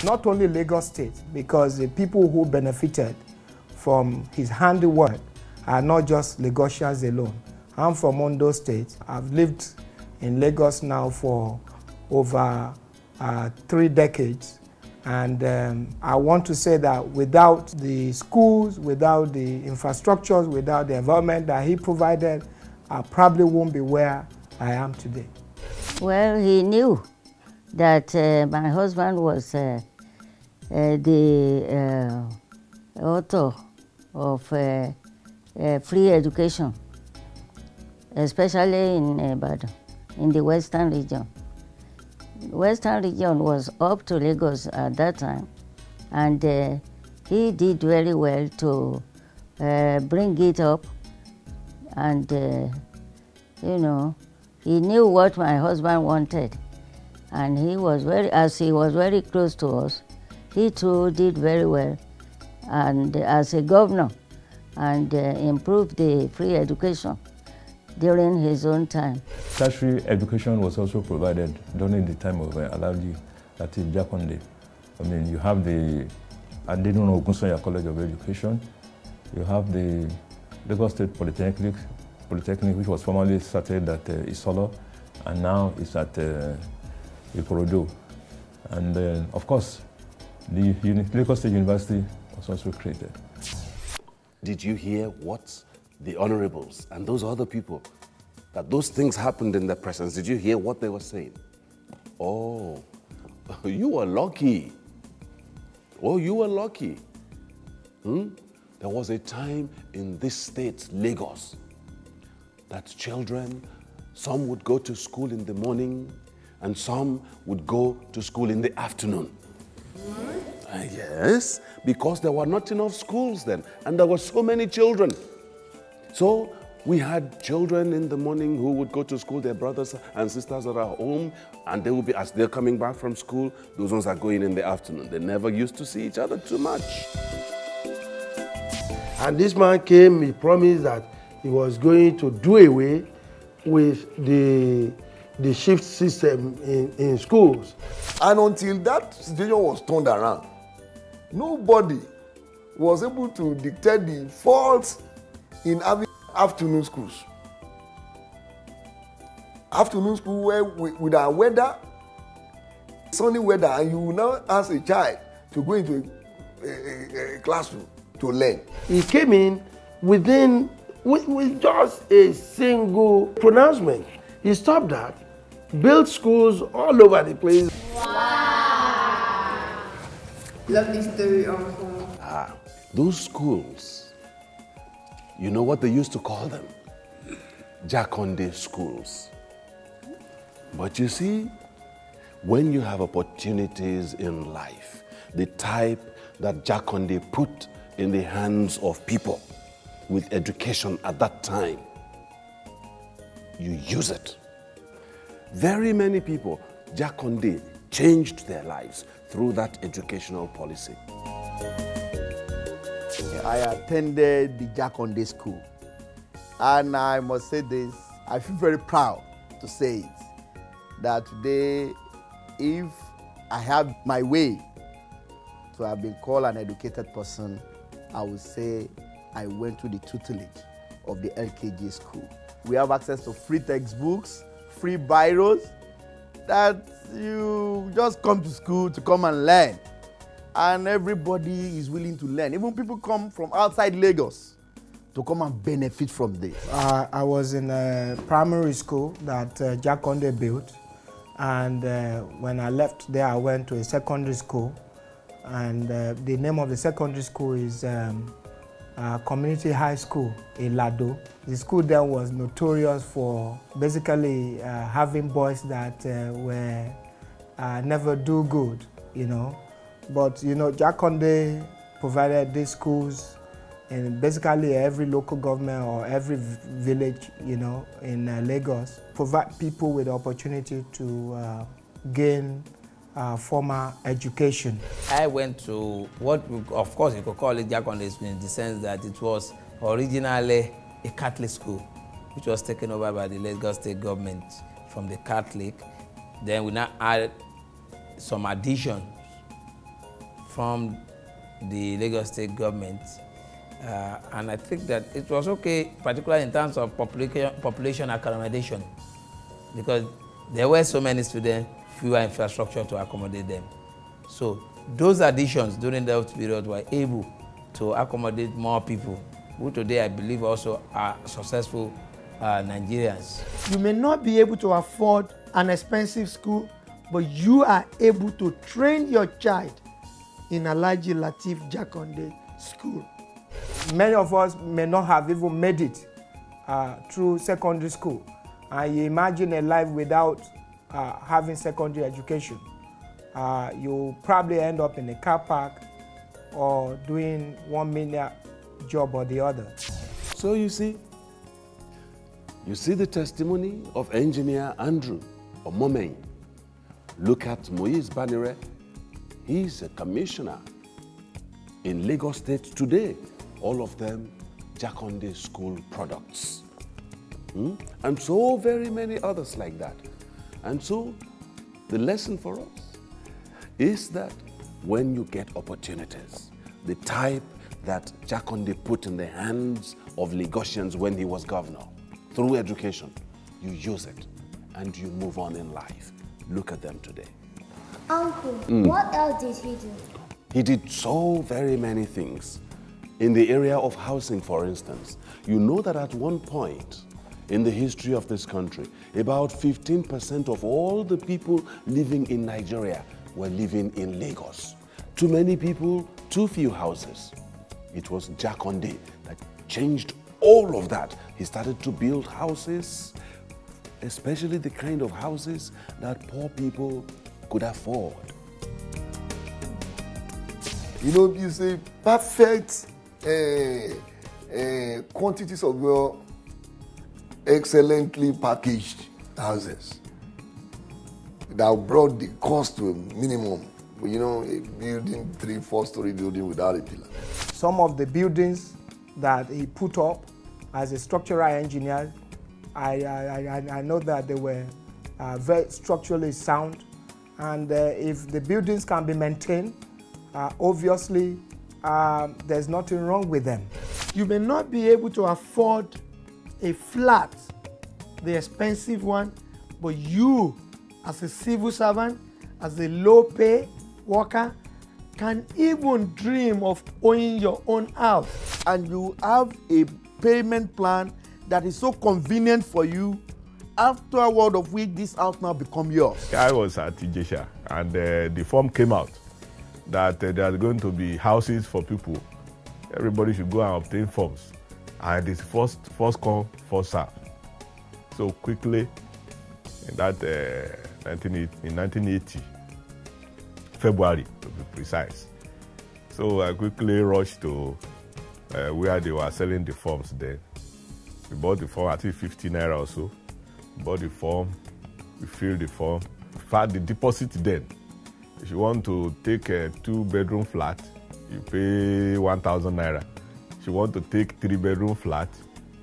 not only Lagos State, because the people who benefited from his handiwork are not just Lagosians alone. I'm from Ondo State. I've lived in Lagos now for over 3 decades. And I want to say that without the schools, without the infrastructures, without the environment that he provided, I probably won't be where I am today. Well, he knew that my husband was the author of free education, especially in Ibadan, in the Western region. The Western region was up to Lagos at that time, and he did very well to bring it up, and you know, he knew what my husband wanted, and he was very close to us. He too did very well, and as a governor, and improved the free education during his own time. Tertiary education was also provided during the time of Alhaji Lateef Jakande. I mean, you have the Adenono Ogunsanya College of Education, you have the Lagos State Polytechnic, which was formerly started at Isolo, and now it's at Ikorodu. And of course, the Lagos State University was also created. Did you hear what the honorables and those other people, that those things happened in their presence? Did you hear what they were saying? Oh, you were lucky. Oh, you were lucky. There was a time in this state, Lagos, that children, some would go to school in the morning and some would go to school in the afternoon. Yes, because there were not enough schools then, and there were so many children. So we had children in the morning who would go to school, their brothers and sisters are at home, and they would be, as they're coming back from school, those ones are going in the afternoon. They never used to see each other too much. And this man came, he promised that he was going to do away with the shift system in schools. And until that situation was turned around, nobody was able to dictate the faults in having afternoon schools. Afternoon school where with our weather, sunny weather, and you will now ask a child to go into a classroom to learn. He came in with just a single pronouncement. He stopped that, built schools all over the place. Wow! Lovely story, Uncle. Those schools, you know what they used to call them? Jakande schools. But you see, when you have opportunities in life, the type that Jakande put in the hands of people with education at that time, you use it. Very many people, Jakande changed their lives through that educational policy. I attended the Jakande school, and I must say this, I feel very proud to say it, that today, if I have my way to have been called an educated person, I would say I went to the tutelage of the LKG school. We have access to free textbooks, free biros, that you just come to school to come and learn. And everybody is willing to learn. Even people come from outside Lagos to come and benefit from this. I was in a primary school that Jakande built. And when I left there, I went to a secondary school. And the name of the secondary school is Community High School in Lado. The school there was notorious for basically having boys that were never do good, you know. But, you know, Jakande provided these schools in basically every local government or every village, you know, in Lagos. Provide people with the opportunity to gain formal education. I went to what, of course, you could call it Jakande school in the sense that it was originally a Catholic school, which was taken over by the Lagos State government from the Catholic. Then we now added some additions from the Lagos State government. And I think that it was okay, particularly in terms of population accommodation, because there were so many students, fewer infrastructure to accommodate them. So those additions during that period were able to accommodate more people, who today I believe also are successful Nigerians. You may not be able to afford an expensive school, but you are able to train your child in Alhaji Lateef Jakande school. Many of us may not have even made it through secondary school. And you imagine a life without having secondary education. You'll probably end up in a car park or doing one menial job or the other. So you see the testimony of engineer Andrew Omomeng. Look at Moise Banire. He's a commissioner in Lagos State today. All of them Jakande school products. And so very many others like that. And so the lesson for us is that when you get opportunities, the type that Jakande put in the hands of Lagosians when he was governor, through education, you use it and you move on in life. Look at them today. Uncle, what else did he do? He did so very many things. In the area of housing, for instance, you know that at one point in the history of this country, about 15% of all the people living in Nigeria were living in Lagos. Too many people, too few houses. It was Jakande that changed all of that. He started to build houses, especially the kind of houses that poor people could afford. You know, you say perfect quantities of your excellently packaged houses that brought the cost to a minimum. But you know, a building, 3-4 story building without a pillar. Some of the buildings that he put up as a structural engineer, I know that they were very structurally sound, and if the buildings can be maintained, obviously there's nothing wrong with them. You may not be able to afford a flat, the expensive one, but you, as a civil servant, as a low-pay worker, can even dream of owning your own house. And you have a payment plan that is so convenient for you, afterward of which this house now become yours. I was at Ijesha, and the form came out that there are going to be houses for people. Everybody should go and obtain forms. And it's first come, first serve. So quickly, in that 1980, February to be precise. So I quickly rushed to where they were selling the forms then. We bought the form, I think 50 naira or so. We bought the form, we filled the form. In fact, the deposit then, if you want to take a 2-bedroom flat, you pay 1,000 naira. If you want to take 3-bedroom flat,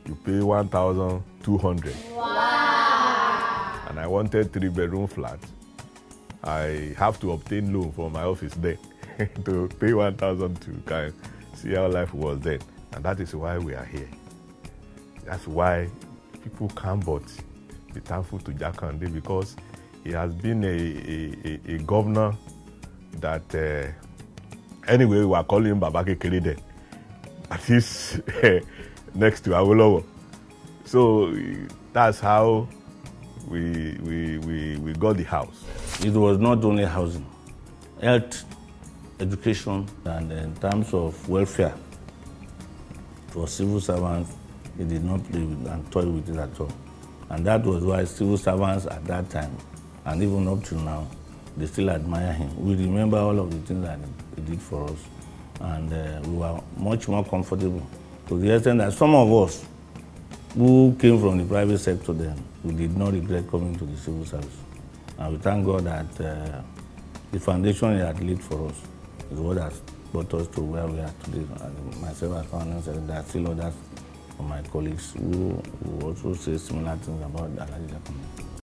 you pay 1,200. Wow! And I wanted 3-bedroom flat. I have to obtain loan from my office then to pay 1,000 to kind of see how life was then. And that is why we are here. That's why people can't but be thankful to Jakande, because he has been a governor that, anyway, we are calling him Babake Kayode. That is next to Awolowo. So that's how we got the house. It was not only housing, health, education, and in terms of welfare for civil servants, he did not play with and toy with it at all. And that was why civil servants at that time, and even up to now, they still admire him. We remember all of the things that he did for us, and we were much more comfortable, to the extent that some of us who came from the private sector then, we did not regret coming to the civil service. And we thank God that the foundation he had laid for us is what has brought us to where we are today. And myself as founder, there are still others of my colleagues who also say similar things about Alhaji Jakande.